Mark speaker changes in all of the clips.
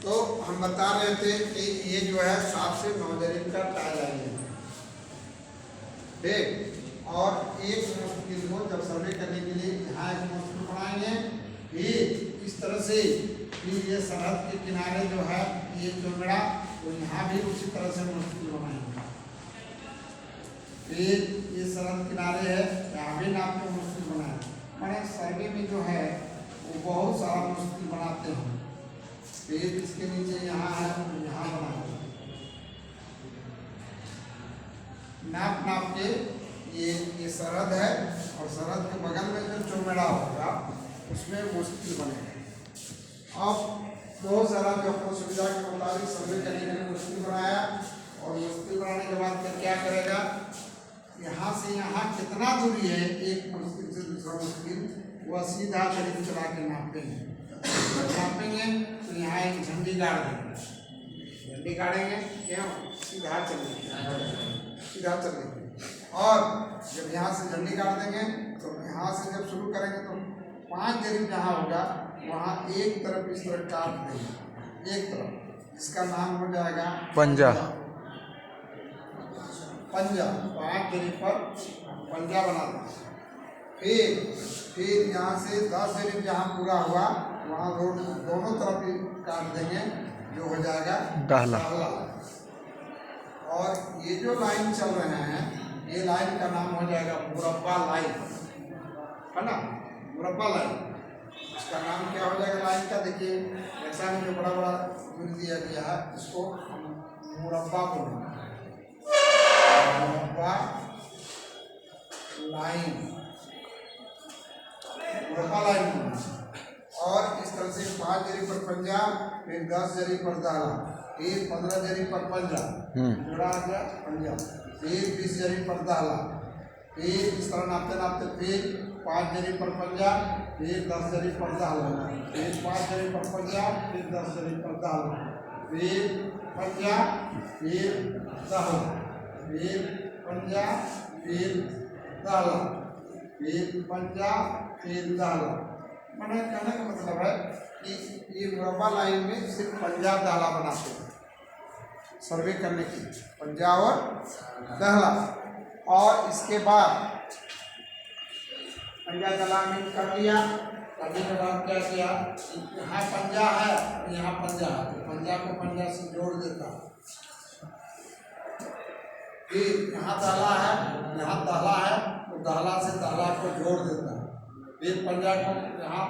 Speaker 1: तो हम बता रहे थे कि ये जो है 7 से 9 जरीब का टाई लाइन है, ठीक। और एक मुश्किल को जब सर्वे करने के लिए यहाँ एक मुश्किल बनाएंगे, फिर इस तरह से फिर ये सरहद के किनारे जो है ये चौंगड़ा, तो यहाँ भी उसी तरह से मुश्किल बनाएंगे। फिर ये सरहद किनारे है, यहाँ भी नाप के मुश्किल बनाए। मैंने सर्वे में जो है वो बहुत सारा मुश्किल बनाते हैं। फिर इसके नीचे यहाँ है, यहाँ बनाते हैं नाप नाप के। ये सरहद है और सरहद के बगल में जो चौमेड़ा होगा उसमें मुश्किल बनेगा। अब बहुत सारा जो अपनी सुविधा के मुताबिक सर्वे करने के लिए मुश्किल बनाया, और मुश्किल बनाने के बाद फिर क्या करेगा, यहाँ से यहाँ कितना दूरी है एक मुश्किल से दूसरा मुश्किल, वह सीधा जरीब चला के नापेंगे। तो यहाँ एक झंडी गाड़ देंगे, झंडी गाड़ेंगे क्यों, सीधा चलेंगे। और जब यहाँ से झंडी गाड़ देंगे तो यहाँ से जब शुरू करेंगे तो 5 जरीब जहाँ होगा वहाँ एक तरफ इस तरह काट देंगे, एक तरफ, इसका नाम हो जाएगा
Speaker 2: पंजा।
Speaker 1: 5 जरीब पर पंजा बना देंगे। फिर यहाँ से 10 जरीब जहाँ पूरा हुआ वहाँ दोनों तरफ काट देंगे, जो हो जाएगा
Speaker 2: डाहला।
Speaker 1: और ये जो लाइन चल रहे हैं, ये लाइन का नाम हो जाएगा मुरब्बा लाइन, है ना, मुरब्बा लाइन। इसका नाम क्या हो जाएगा लाइन का, देखिए ऐसा में जो बड़ा बड़ा दूरी दिया गया है इसको मुरब्बा बोलेंगे, मुरब्बा लाइन, मुरब्बा लाइन। और इस तरह से 5 जरीब पर पंजा, फिर 10 जरीब पर दाला, फिर 15 जरीब पर पंजा, जोड़ा आ गया पंजा, फिर 20 जरीब पर दाला, फिर इस तरह नापते नापते फिर 5 जरीब पर पंजा, फिर 10 जरीब पर दाला, फिर 5 जरीब पर पंजा, फिर 10 जरीब पर दाला, फिर पंजा, फिर दाला, फिर पंजा, फिर दाला, फिर पंजा, फिर दाला। मैंने कहने का मतलब है कि ये मुरब्बा लाइन में सिर्फ पंजा दाला बनाते हैं सर्वे करने की, पंजा और दहला। और इसके बाद पंजा दाला में कर लिया, करने के बाद क्या किया, यहाँ पंजा है यहाँ पंजा है, तो पंजा को पंजा से जोड़ देता है। फिर यहाँ दाला है यहाँ दहला है, तो दहला से दहला को जोड़ देता है। फिर पंजा को यहाँ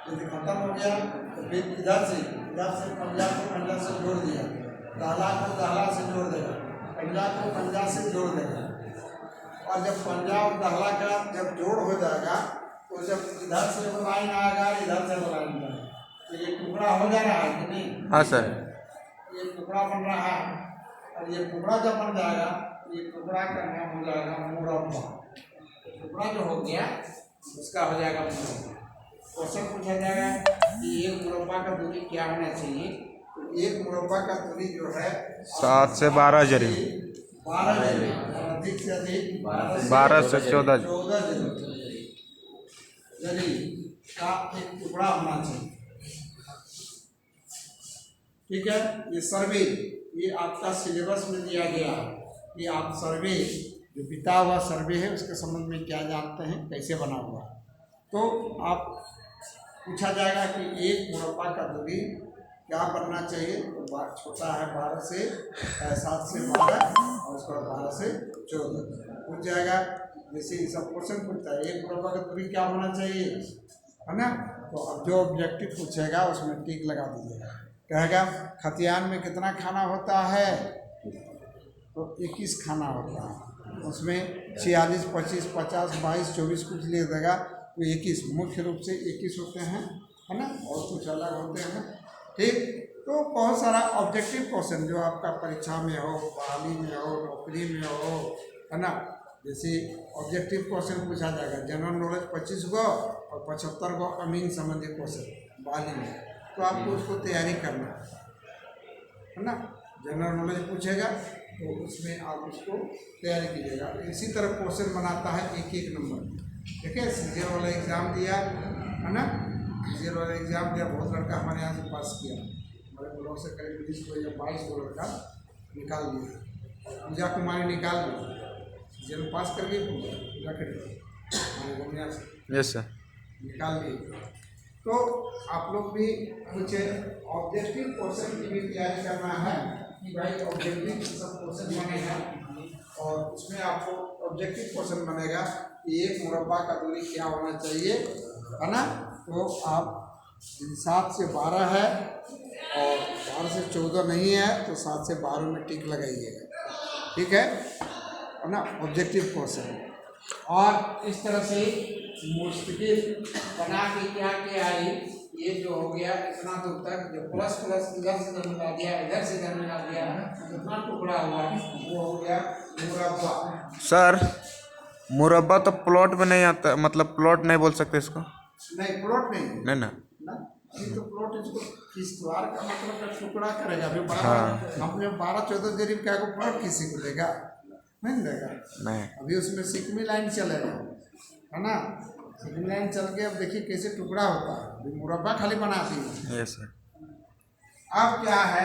Speaker 1: यदि खत्म हो गया तो फिर इधर से पंजा को पंजा से जोड़ दिया, दहला को दहला से जोड़ देगा, पंजा को पंजा से जोड़ देगा। और जब पंजा और दहला का जब जोड़ हो जाएगा तो जब इधर से लाइन आएगा इधर से लाइन आएगा, तो ये टुकड़ा हो जा रहा है कि नहीं?
Speaker 2: हाँ सर,
Speaker 1: ये टुकड़ा बन रहा है, और ये टुकड़ा जब बन जाएगा ये टुकड़ा का नाम हो जाएगा मुरब्बा। टुकड़ा जो हो गया उसका हो जाएगा मुरब्बा। क्वेश्चन पूछा जाएगा कि एक मुरब्बा का दूरी क्या होना चाहिए, तो एक मुरब्बा का दूरी जो है
Speaker 2: 7 से 12 जरीब,
Speaker 1: 12 जरीब, अधिक से अधिक
Speaker 2: 12 से 14
Speaker 1: जरीब का एक टुकड़ा होना चाहिए। ठीक है, ये सर्वे ये आपका सिलेबस में दिया गया है कि आप सर्वे जो बिता हुआ सर्वे है उसके संबंध में क्या जानते हैं, कैसे बना हुआ है। तो आप पूछा जाएगा कि एक मुरब्बा का दूरी क्या बनना चाहिए, तो छोटा है 12 से 7 से 12 और उसका 12 से 14 पूछ जाएगा। जैसे ये सब क्वेश्चन पूछता है एक मुरब्बा का दूरी क्या होना चाहिए, है ना। तो अब जो ऑब्जेक्टिव पूछेगा उसमें टिक लगा दीजिएगा। कहेगा खतियान में कितना खाना होता है, तो 21 खाना होता है, उसमें 46, 25, 50, 22, 24 कुछ लिख देगा, तो 21 मुख्य रूप से 21 होते हैं, है ना, और कुछ अलग होते हैं। ठीक, तो बहुत सारा ऑब्जेक्टिव क्वेश्चन जो आपका परीक्षा में हो, बहाली में हो, नौकरी में हो, है ना। जैसे ऑब्जेक्टिव क्वेश्चन पूछा जाएगा जनरल नॉलेज 25 गो और 75 गो अमीन संबंधी क्वेश्चन बहाली में, तो आपको उसको तैयारी करना है ना। जनरल नॉलेज पूछेगा तो उसमें आप उसको तैयारी कीजिएगा। इसी तरह क्वेश्चन बनाता है एक एक नंबर। देखिए सीजन वाला एग्ज़ाम दिया, है ना, सीजन वाला एग्ज़ाम दिया, बहुत लड़का हमारे यहाँ से पास किया। बड़े ब्लॉक से करीब 20 को या 22 को लड़का निकाल दिया, पूजा कुमारी निकाल दी, जेल पास कर गई पूजा कर हमारे दुनिया से
Speaker 2: यस सर।
Speaker 1: निकाल दिए। तो आप लोग भी कुछ ऑब्जेक्टिव क्वेश्चन की भी तैयारी करना है कि भाई ऑब्जेक्टिव सब क्वेश्चन बनेगा और उसमें आपको ऑब्जेक्टिव क्वेश्चन बनेगा कि एक मुरब्बा का दूरी क्या होना चाहिए, है ना। तो आप 7 से 12 है और 12 से 14 नहीं है तो 7 से 12 में टिक लगाइएगा, ठीक है ना। ऑब्जेक्टिव क्वेश्चन और इस तरह से मुस्तकिल बना के क्या क्या आई, ये जो हो गया इतना दूर तक जो प्लस प्लस इधर से इधर मिला दिया, इधर से इधर मिला दिया, इतना टुकड़ा हुआ वो हो गया मुरब्बा।
Speaker 2: सर मुरब्बा तो प्लॉट में नहीं आता, मतलब प्लॉट नहीं बोल सकते इसको?
Speaker 1: नहीं प्लॉट नहीं
Speaker 2: ना
Speaker 1: ना, ये तो प्लॉट इसको किश्तवाड़ का मतलब का टुकड़ा करेगा। अभी बड़ा
Speaker 2: हाँ।
Speaker 1: हमने 12-14 जरीब क्या को प्लॉट किसी को देगा, नहीं देगा।
Speaker 2: नहीं।
Speaker 1: अभी उसमें सिकमी लाइन चलेगा, है ना। सिकमी लाइन चल के अब देखिए कैसे टुकड़ा होता है, अभी मुरब्बा खाली बना दी।
Speaker 2: Yes sir.
Speaker 1: अब क्या है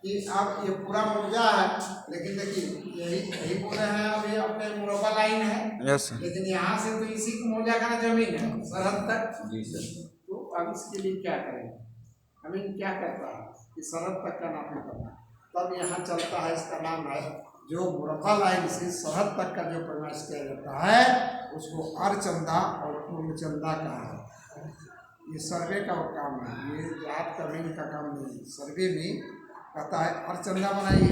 Speaker 1: कि अब ये पूरा मुर्जा है, लेकिन देखिए यही बोले हैं अब ये अपने मुरब्बा लाइन है।
Speaker 2: Yes sir.
Speaker 1: लेकिन यहाँ से तो इसी को मोजा का ना जमीन है सरहद तक।
Speaker 2: जी सर।
Speaker 1: तो अब इसके लिए क्या करें, हमें क्या करता है कि सरहद तक का नापना करना, तब यहाँ चलता है, इसका नाम है जो मुरब्बा लाइन से सरहद तक का जो प्रवेश किया जाता है उसको अर्चंदा और पूर्णचंदा कहा है। ये सर्वे का काम है, ये जात कमीन का काम नहीं है। सर्वे में कहता है अर्चंदा बनाइए,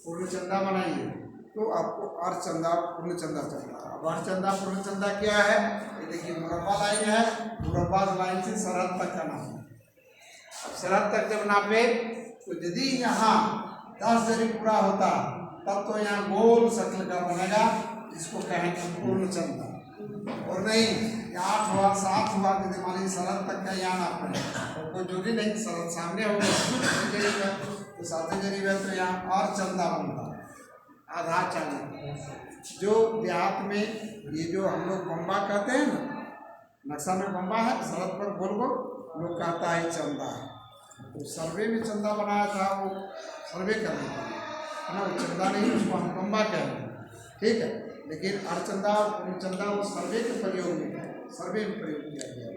Speaker 1: पूर्णचंदा बनाइए, तो आपको अर्चंदा पूर्णचंदा चलता है। अब अर्चंदा पूर्णचंदा क्या है, ये देखिए मुरब्बा लाइन है, मुरब्बा लाइन से सरहद तक का नाम है। अब सरहद तक जब नापे तो यदि यहाँ 10 जरी पूरा होता तब तो यहाँ गोल शक्ल का बनेगा, इसको कहेंगे पूर्णचंदा। और नहीं 8 हुआ 7 हुआ तो मान सरहद तक का यहाँ नापना है, और कोई जरूरी नहीं सरहद सामने हो गया तो 7 जरीब है तो यहाँ और चंदा बनता है, आधा चंदा। जो देहात में ये जो हम लोग बम्बा कहते हैं ना, नक्शा में बम्बा है, सरहद पर गोल गोल, लोग कहता है चंदा है। तो सर्वे में चंदा बनाया था, वो सर्वे करने का है ना, वो चंदा नहीं उसको हम बम्बा कहेंगे, ठीक है। लेकिन अर्चंदा और पूर्णचंदा वो सर्वे के प्रयोग में, सर्वे में प्रयोग किया गया,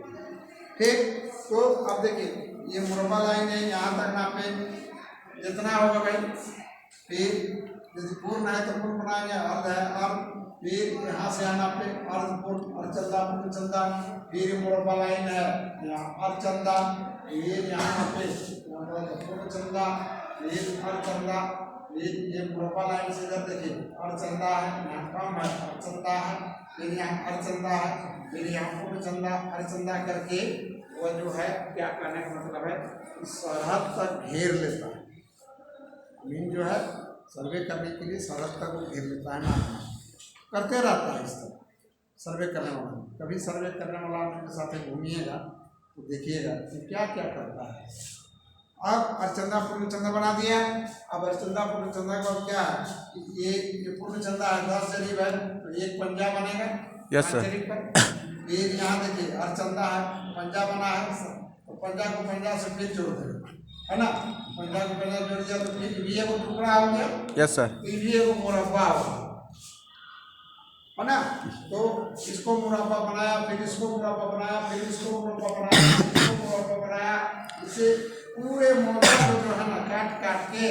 Speaker 1: ठीक। तो अब देखिए ये मुरब्बा लाइन है, यहाँ तक नापे जितना होगा भाई, फिर यदि पूर्ण है तो पूर्ण बनाएंगे, अर्ध है अर्ध, फिर यहाँ से आना पे अर्ध पूर्ण अर्चंदा पूर्णचंदा, फिर मुरब्बा लाइन है यहाँ अर्चंदा, फिर यहाँ पे पूर्णचंदा, फिर अर्चंदा, फिर ये मुरब्बा लाइन से इधर देखिए अर्चंदा है, यहाँ कम है अर्चंदा है, फिर यहाँ अर्चंदा है, फिर यहाँ पूर्णचंदा, अर्चंदा करके वो जो है क्या करने का मतलब है, सरहद तक घेर लेता है। मीन जो है सर्वे करने के लिए सरहद तक वो घेर लेता है ना, करते रहता है इस तरह सर्वे करने वाला। कभी सर्वे करने वाला के साथ घूमिएगा तो देखिएगा कि क्या क्या करता है। अब अर्चंदा पूर्णचंदा बना दिया। अब अर्चंदा पूर्णचंदा का क्या है, ये पूर्णचंदा है 10 जरीब है तो एक पंजा बनेगा।
Speaker 2: Yes sir.
Speaker 1: फिर यहाँ देखिए अर्चंदा है, पंजा बना है, तो पंजा को पंजा से फिर जोड़ देगा, है ना। पंजा को पंजा जोड़ दिया तो फिर भी एगो टुकड़ा हो गया।
Speaker 2: Yes sir.
Speaker 1: फिर भी एगो मुरब्बा हो, है ना। तो इसको मुरब्बा बनाया, फिर इसको मुरब्बा बनाया, फिर इसको मुरब्बा बनाया, फिर इसको मुरब्बा बनाया। इसे पूरे मुरब्बा को जो है ना काट काट के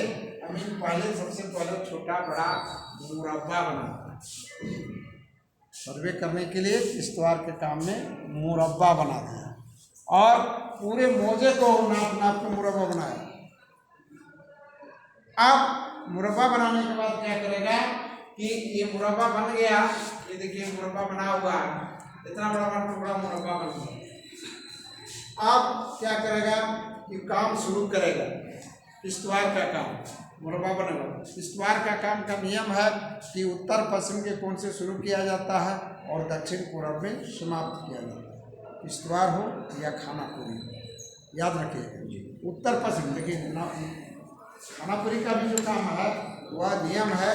Speaker 1: अमीन पहले सबसे पहले छोटा बड़ा मुरब्बा बनाता है। सर्वे करने के लिए किश्तवाड़ के काम में मुरब्बा बना दिया और पूरे मोजे को नाप नाप के मुरब्बा बनाया। अब मुरब्बा बनाने के बाद क्या करेगा कि ये मुरब्बा बन गया, ये देखिए मुरब्बा बना हुआ है, इतना बड़ा बड़ा टुकड़ा मुरब्बा बन गया। अब क्या करेगा कि काम शुरू करेगा किश्तवाड़ का काम, मुरब्बा बनेगा। किश्तवाड़ का काम का नियम है कि उत्तर पश्चिम के कोण से शुरू किया जाता है और दक्षिण पूर्व में समाप्त किया जाता है। किश्तवाड़ हो या खानापुरी हो, याद रखिएगा उत्तर पश्चिम। लेकिन खानापुरी का भी जो काम है वह नियम है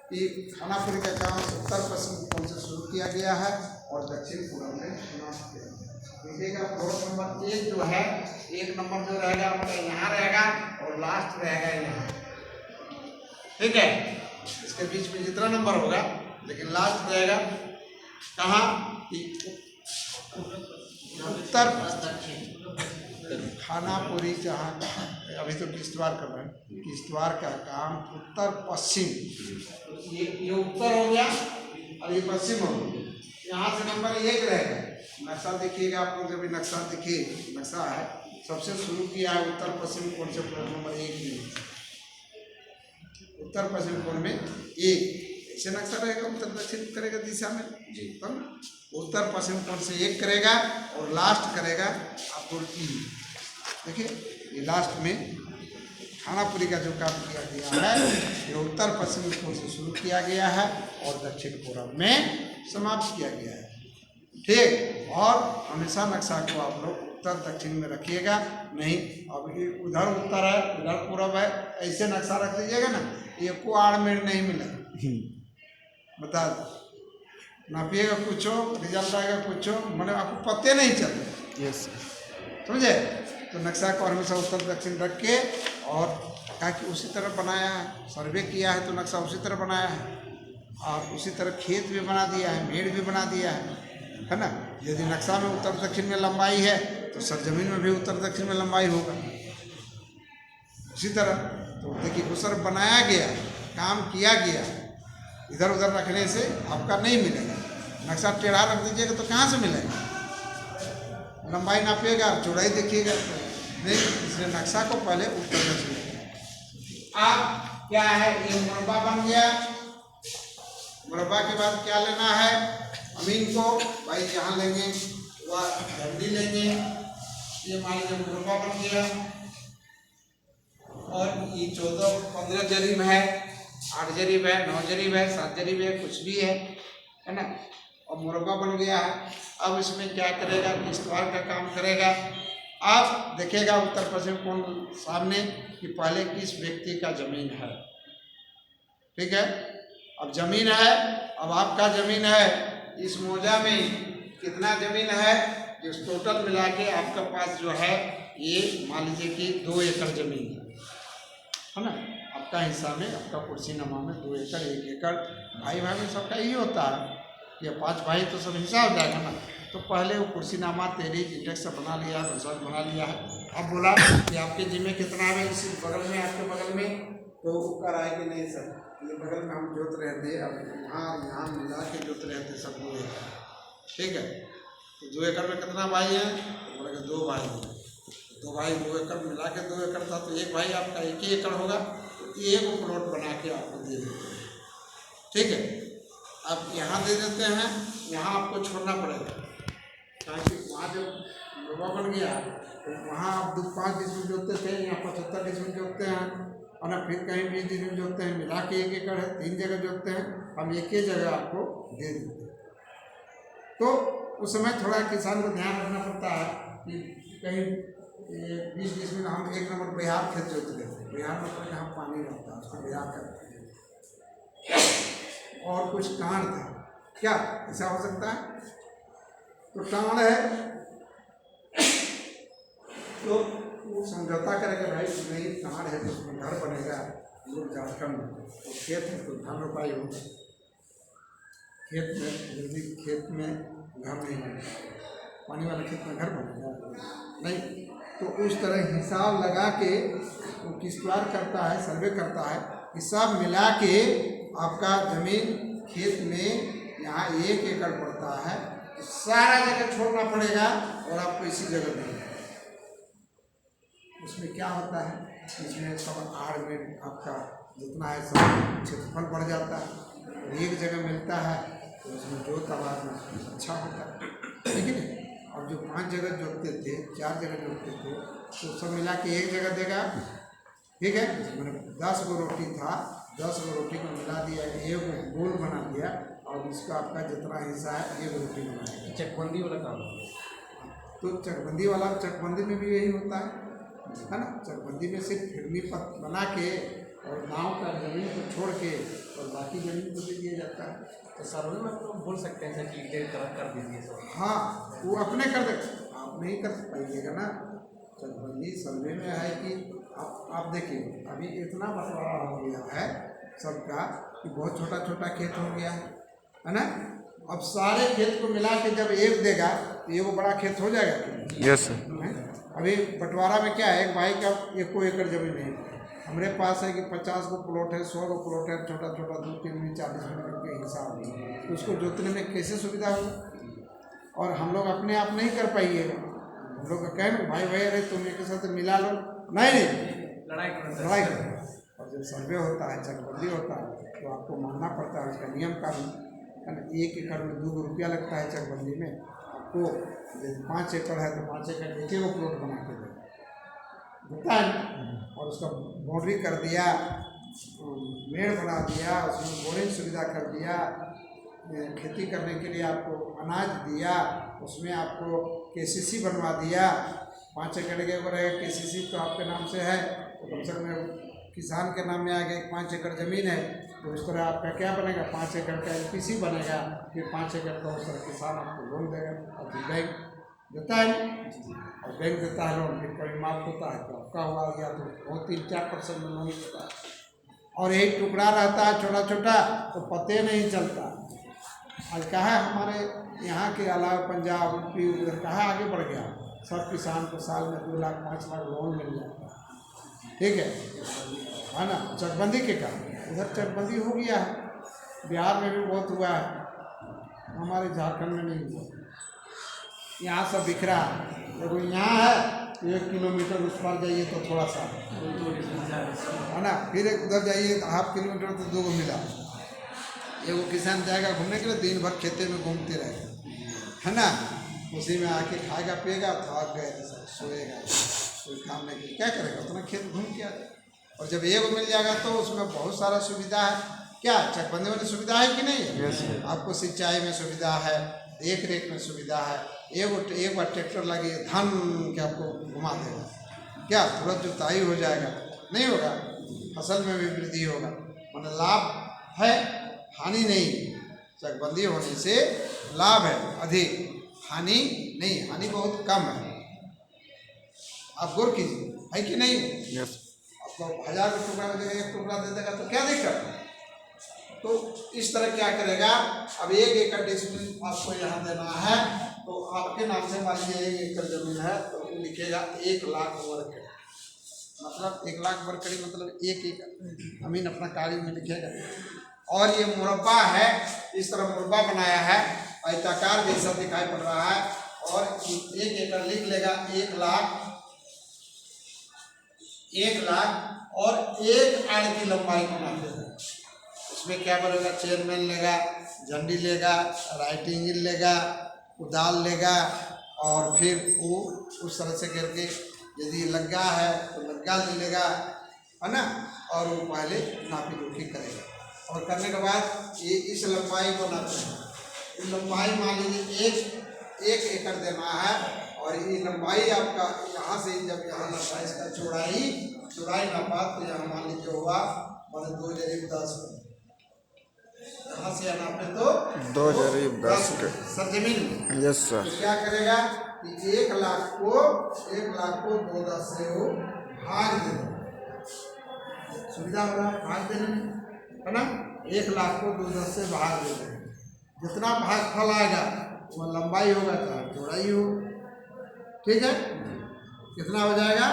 Speaker 1: कि खानापुरी का काम उत्तर पश्चिम कोण से शुरू किया गया है और दक्षिण पूर्व में समाप्त किया गया है। देखिएगा 4 नंबर 1 जो है, 1 नंबर जो रहेगा आपका यहाँ रहेगा और और लास्ट रहेगा यहाँ, ठीक है। इसके बीच में जितना नंबर होगा, लेकिन लास्ट रहेगा कहाँ कि उत्तर खानापुरी, जहाँ अभी तो किश्तवाड़ कर रहे हैं, किश्तवाड़ का काम उत्तर पश्चिम, ये उत्तर हो गया और ये पश्चिम हो गया। यहाँ से नंबर 1 रहेगा। नक्शा देखिएगा आप लोग, जब नक्शा देखिए, नक्शा है सबसे शुरू किया है उत्तर पश्चिम कोण से प्लॉट नंबर 1 में, उत्तर पश्चिम कोण में 1 ऐसे नक्शा रहेगा, उत्तर दक्षिण करेगा दिशा में जी, तब उत्तर पश्चिम कोण से 1 करेगा और लास्ट करेगा आपको E। देखिए ये लास्ट में खानापुरी का जो काम किया गया है, ये उत्तर पश्चिम कोण से शुरू किया गया है और दक्षिण पूर्व में समाप्त किया गया है, ठीक। और हमेशा नक्शा को आप लोग उत्तर दक्षिण में रखिएगा, नहीं अब ये उधर उत्तर है उधर पूर्व है, ऐसे नक्शा रख दीजिएगा ना, ये को आड़मेड़ नहीं मिलेगा। बता दो, नापिएगा कुछ हो, रिजल्ट आएगा कुछ हो, मतलब आपको पते नहीं चलते।
Speaker 2: यस,
Speaker 1: समझे। तो नक्शा को हमेशा उत्तर दक्षिण रख के, और कहा कि उसी तरह बनाया है, सर्वे किया है तो नक्शा उसी तरह बनाया है, और उसी तरह खेत भी बना दिया है, मेड़ भी बना दिया है ना। यदि नक्शा में उत्तर दक्षिण में लंबाई है तो सरजमीन में भी उत्तर दक्षिण में लंबाई होगा उसी तरह। तो देखिए उस तरह बनाया गया, काम किया गया, इधर उधर रखने से आपका नहीं मिलेगा। नक्शा टेढ़ा रख दीजिएगा तो कहाँ से मिलेगा, लंबाई नापिएगा चौड़ाई देखिएगा नहीं, इसलिए नक्शा को पहले उत्तर दक्षिण। अब क्या है, ये मुरब्बा बन गया। मुरब्बा के बाद क्या लेना है, अमीन को भाई जहाँ लेंगे वह झंडी लेंगे। ये मान लीजिए मुरब्बा बन गया, और ये 14-15 जरीब है, 8 जरीब है, 9 जरीब है, 7 जरीब है, कुछ भी है ना। और मुरब्बा बन गया है। अब इसमें क्या करेगा, किश्तवाड़ का काम करेगा। अब देखेगा उत्तर पश्चिम कोण सामने कि पहले किस व्यक्ति का जमीन है, ठीक है। अब जमीन है, अब आपका जमीन है, इस मौजा में कितना जमीन है, इस टोटल मिला के आपका पास जो है ये मान लीजिए कि 2 एकड़ जमीन है ना। आपका हिस्सा में, आपका कुर्सी नमा में 2 एकड़ 1 एकड़, भाई भाई में सबका यही होता है, ये 5 भाई तो सब हिस्सा हो जाएगा ना। तो पहले वो कुर्सी नामा तेरी इंडेक्स से बना लिया है, बंसाज बना लिया है। अब बोला कि आपके जिम्मे कितना है, इसी बगल में, आपके बगल में, तो ऊपर आए कि नहीं सर, ये बगल में हम जोत रहे थे, अब यहाँ मिला के जोत रहे थे सब 2 एकड़, ठीक है। तो 2 एकड़ में कितना भाई है, तो बोला कि 2 भाई हैं, 2 भाई 2 एकड़ मिला के 2 एकड़ था, तो 1 भाई आपका 1 ही एकड़ होगा, तो 1 प्लॉट बना के आपको दे देते हैं, ठीक है। अब यहाँ दे देते हैं, यहाँ आपको छोड़ना पड़ेगा, ताकि वहाँ जब मुरब्बा बन गया तो वहाँ आप 5 डिसमिल जोतते थे, यहाँ 75 डिसमिल जोतते हैं, और ना फिर कहीं 20 डिसमिल जोतते हैं, मिला के 1 एकड़ है, 3 जगह जोतते हैं। हम एक ही जगह आपको दे देते हैं। तो उस समय थोड़ा किसान को ध्यान रखना पड़ता है कि कहीं 20 डिसमिल हम 1 नंबर बिहार खेत जोत लेते, बिहार मतलब यहाँ पानी रहता है, उसको बिहार करते हैं, और कुछ कांड था, क्या ऐसा हो सकता है। तो कांड है तो वो समझौता करेगा, भाई नहीं कांड है तो उसमें घर बनेगा, लोग झारखंड में, तो खेत है तो धान रोपाई होगा, खेत में यदि खेत में घर नहीं बनेगा, पानी वाले खेत में घर बनेगा नहीं। तो उस तरह हिसाब लगा के वो किश्तवाड़ करता है, सर्वे करता है, हिसाब मिला के आपका ज़मीन खेत में यहाँ 1 एकड़ पड़ता है, तो सारा जगह छोड़ना पड़ेगा और आपको इसी जगह देना है। उसमें क्या होता है, इसमें सब आड़ में आपका जितना है सब क्षेत्रफल बढ़ जाता है, और एक जगह मिलता है तो उसमें जोत आबाद में अच्छा होता है, ठीक है। अब जो 5 जगह जोतते थे, 4 जगह जोतते थे, तो सब मिला के 1 जगह देगा, ठीक है। मैंने 10 गो रोटी था, 10 गो रोटी को मिला दिया, 1 गोल बना दिया, और इसका आपका जितना हिस्सा है 1 रोटी बनाएगा।
Speaker 3: चकबंदी वाला काम,
Speaker 1: तो चकबंदी वाला, चकबंदी में भी यही होता है ना। चकबंदी में सिर्फ फिरनी पत बना के और गांव का जमीन को छोड़ के और बाकी जमीन को दे दिया जाता है।
Speaker 3: तो सर्वे में तो बोल सकते हैं कि कर दीजिए सर।
Speaker 1: हाँ, वो अपने कर दे, आप नहीं कर पाइएगा ना, चकबंदी सर्वे में है कि आप देखिए अभी इतना बंटवारा हो गया है सबका कि बहुत छोटा छोटा खेत हो गया है ना। अब सारे खेत को मिला के जब एक देगा तो ये वो बड़ा खेत हो जाएगा कि
Speaker 2: यस सर।
Speaker 1: नहीं? अभी बंटवारा में क्या है, एक भाई का 1 एकड़ जमीन नहीं है, हमारे पास है कि 50 को प्लॉट है, 100 को प्लॉट है, छोटा छोटा 2-3 मिनट 40 मिनट के हिसाब में, तो उसको जोतने में कैसे सुविधा होगी। और हम लोग अपने आप नहीं कर पाइएगा, हम लोग का कहें भाई अरे तुम एक साथ मिला लो, नहीं
Speaker 3: लड़ाई
Speaker 1: करो। और जब सर्वे होता है, चकबंदी होता है, तो आपको मानना पड़ता है उसका नियम कानून है ना। 1 एकड़ में 2 रुपया लगता है चकबंदी में। आपको यदि 5 एकड़ है तो 5 एकड़ एक ही प्लॉट बना के देता है, और उसका बाउंड्री कर दिया, मेड़ बना दिया, उसमें बोरिंग सुविधा कर दिया, खेती करने के लिए आपको अनाज दिया, उसमें आपको KCC बनवा दिया। 5 एकड़ के ऊपर है KCC तो आपके नाम से है, तो कम से कम किसान के नाम में आ गया। 5 एकड़ ज़मीन है तो उस तरह आपका क्या बनेगा, 5 एकड़ का LPC बनेगा, फिर 5 एकड़ का उस तरह किसान आपको लोन देगा, और फिर बैंक देता है, और बैंक देता है लोन, फिर कभी माफ होता है तो आपका हुआ गया, तो वो 3-4% में लोन देता है। और यही टुकड़ा रहता है छोटा छोटा, तो पते नहीं चलता। आज कहा है हमारे यहाँ के अलावा पंजाब UP उधर कहा आगे बढ़ गया, सब किसान को साल में 2 लाख 5 लाख लोन मिल जाता है, ठीक है ना। चकबंदी के कारण उधर चकबंदी हो गया है, बिहार में भी बहुत हुआ है, हमारे झारखंड में नहीं हुआ। यहाँ सब बिखरा है, देखो यहाँ है 1 किलोमीटर उस पार जाइए तो थोड़ा सा है ना, फिर उधर जाइए तो 1/2 किलोमीटर तो 2 मिला। एगो किसान जाएगा घूमने के लिए, दिन भर खेते में घूमते रहेगा है ना, उसी में आके खाएगा पिएगा, थक गए तो सोएगा, कोई काम नहीं किया, क्या करेगा, उतना खेत घूम के आ जाएगा। और जब एगो मिल जाएगा तो उसमें बहुत सारा सुविधा है। क्या चकबंदी में सुविधा है कि नहीं है? आपको सिंचाई में सुविधा है, देख रेख में सुविधा है। एक बार ट्रैक्टर लगे धन के आपको घुमा देगा, क्या तुरंत जुताई हो जाएगा, नहीं होगा, फसल में भी वृद्धि होगा, मतलब लाभ है, हानि नहीं। चकबंदी होने से लाभ है अधिक, हानि नहीं, हानि बहुत कम है। आप गौर कीजिए, है कि नहीं?
Speaker 2: यस।
Speaker 1: आपको 1000 का टुकड़ा में देगा, 1 टुकड़ा दे देगा तो क्या दिक्कत है। तो इस तरह क्या करेगा, अब 1 एकड़ डिस्प्लिन आपको यहाँ देना है, तो आपके नाम से मान लीजिए 1 एकड़ जमीन है, तो लिखेगा 1 लाख वर्ग, मतलब 1 लाख वर्ग कड़ी मतलब 1 एकड़ जमीन अपना कागज में लिखेगा। और ये मुरब्बा है, इस तरह मुरब्बा बनाया है, आयताकार जैसा दिखाई पड़ रहा है, और 1 एकड़ लिख लेगा 1 लाख और 1 आड़ की लंबाई को नाप देगा। उसमें क्या बनेगा, चेयरमैन लेगा, झंडी लेगा, राइटिंग लेगा, कुदाल लेगा, और फिर वो उस तरह से करके यदि लग्गा है तो लग्गा ले लेगा, है ना, और वो पहले नापी जोखी करेगा। और करने के बाद ये इस लंबाई को नापना है, लंबाई मान लीजिए 1 एकड़ देना है, और ये लंबाई आपका यहाँ से जब यहाँ नापा इसका चौड़ाई नापा तो यहाँ मान लीजिए हुआ मतलब 2 × 10, यहाँ से नापे तो
Speaker 2: 2 × 10
Speaker 1: सरजमीन में।
Speaker 2: Yes sir.
Speaker 1: तो क्या करेगा कि 1 लाख को 2 से वो भाग देगा, सुविधा हो रहा है भाग देने में, है ना। 1 लाख को 2 से भाग दे देगा, जितना भागफल आएगा वो लंबाई होगा चाहे चौड़ाई हो, ठीक है। कितना हो जाएगा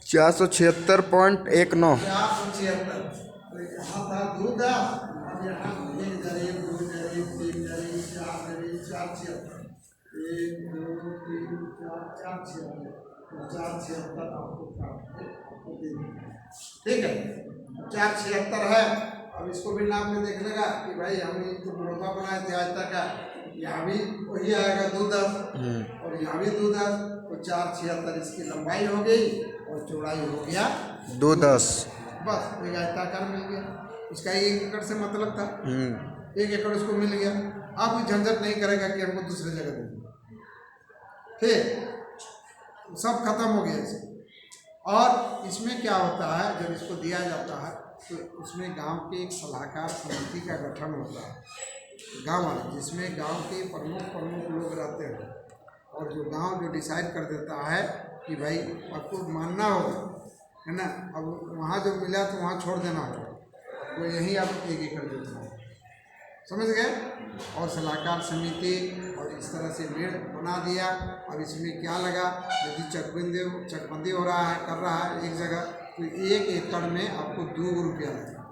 Speaker 2: 476.19।
Speaker 1: 476। तो यहाँ था 2 अब यहाँ 1 जरीब 2 जरीब 3 जरीब 4 जरीब 476, 1 2 3 4 476, 476 आपको आपको दे देंगे, ठीक है। 476 है, अब इसको भी नाम में देख लेगा कि भाई हम तो मुरब्बा बनाए थे आज तक का, यहाँ भी वही आएगा 2 10 और यहाँ भी 2 10, तो 476 इसकी लंबाई हो गई और चौड़ाई हो गया
Speaker 2: 2 10,
Speaker 1: बस एक आयताकार मिल गया। इसका 1 एकड़ से मतलब था, 1 एकड़ उसको मिल गया। अब कोई झंझट नहीं करेगा कि हमको दूसरी जगह देंगे, ठीक, सब खत्म हो गया इसमें। और इसमें क्या होता है, जब इसको दिया जाता है तो उसमें गांव के एक सलाहकार समिति का गठन होता है, गांव वाले, जिसमें गांव के प्रमुख लोग रहते हैं, और जो गांव जो डिसाइड कर देता है कि भाई आपको मानना होगा, है ना। अब वहाँ जो मिला तो वहाँ छोड़ देना होगा, तो यहीं आप 1 एकड़ जोतना है, समझ गए। और सलाहकार समिति और इस तरह से मेड़ बना दिया। अब इसमें क्या लगा, यदि चकबंदी हो रहा है, कर रहा है एक जगह, तो 1 एकड़ में आपको 2 रुपया लगेगा।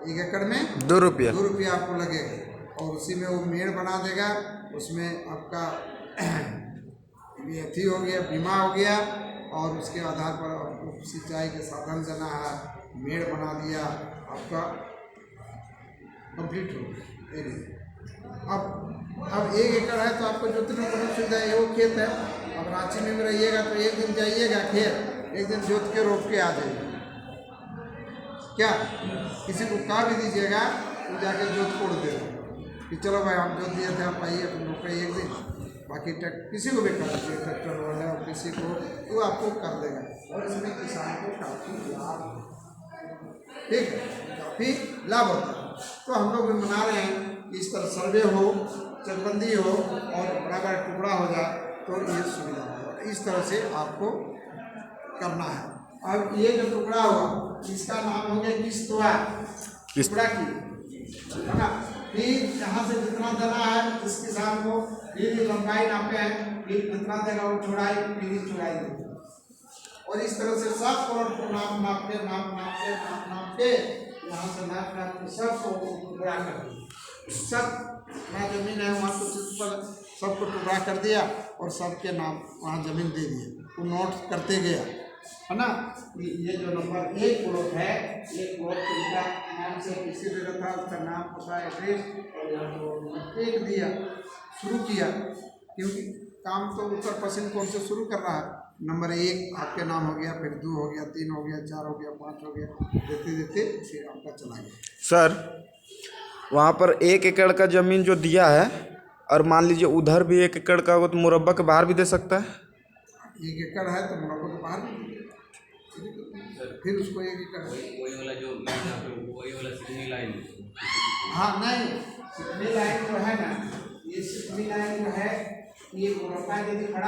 Speaker 1: 1 एकड़ में
Speaker 2: 2 रुपया
Speaker 1: 2 रुपया आपको लगेगा। और उसी में वो मेड़ बना देगा, उसमें आपका ये अथी हो गया, बीमा हो गया, और उसके आधार पर आपको सिंचाई के साधन देना है, मेड़ बना दिया, आपका कंप्लीट हो गया एरिया। अब 1 एकड़ है तो आपको जोतने को बहुत सुविधा है। वो खेत है, अब रांची में रहिएगा तो एक दिन जाइएगा खेत, एक दिन जोत के रोप के आ जाइएगा। क्या किसी को कहा भी दीजिएगा तो जाके जोत कोड़ देगा कि चलो भाई हम जोत दिए थे, आप आइए, तुम लोग का एक दिन, बाकी किसी को भी कर दीजिए, ट्रैक्टर वाला और किसी को, तो आपको कर देगा। और इसमें किसान को काफ़ी लाभ, ठीक है, काफ़ी लाभ होता है। तो हम लोग भी मना रहे हैं कि इस तरह सर्वे हो, चकबंदी हो और बड़ा बड़ा टुकड़ा हो जाए तो ये सुविधा होगा। इस तरह से आपको करना है। अब ये जो टुकड़ा हुआ, इसका नाम हो गया किस्तवा, टुकड़ा की, है ना। फिर यहाँ से जितना देना है इस किसान को, फिर लंबाई नापे हैं, फिर कितना देगा वो चौड़ाई, फिर चौड़ाई देगा। और इस तरह से सब प्लॉट को नाप के यहाँ से नाप के सबको टुकड़ा कर दिया। सब वहाँ जमीन है, वहाँ तो पर सबको टुकड़ा कर दिया और सबके नाम वहाँ जमीन दे दिए। वो नोट करते गया, है ना। ये जो नंबर 1 प्लॉट है, ये प्लॉट उनका नाम से किसी जगह था, उसका नाम, पता, एड्रेस, और यहाँ तो 1 दिया, शुरू किया, क्योंकि काम तो उत्तर पश्चिम कोण से शुरू कर रहा है। नंबर 1 आपके नाम हो गया, फिर 2 हो गया, 3 हो गया, 4 हो गया, 5 हो गया, देते देते फिर आपका चला गया।
Speaker 2: सर वहाँ पर 1 एकड़ का ज़मीन जो दिया है, और मान लीजिए उधर भी 1 एकड़ का हो तो मुरब्बा के बाहर भी दे सकता है।
Speaker 1: 1 एकड़ है तो मुरब्बा के बाहर भी, फिर उसको 1 एकड़,
Speaker 3: वही वाला जो वही वाला सिग्नल लाइन,
Speaker 1: हाँ नहीं, सिग्नल लाइन जो है ना, ये सिग्नल लाइन जो है, ये मुरब्बा यदि खड़ा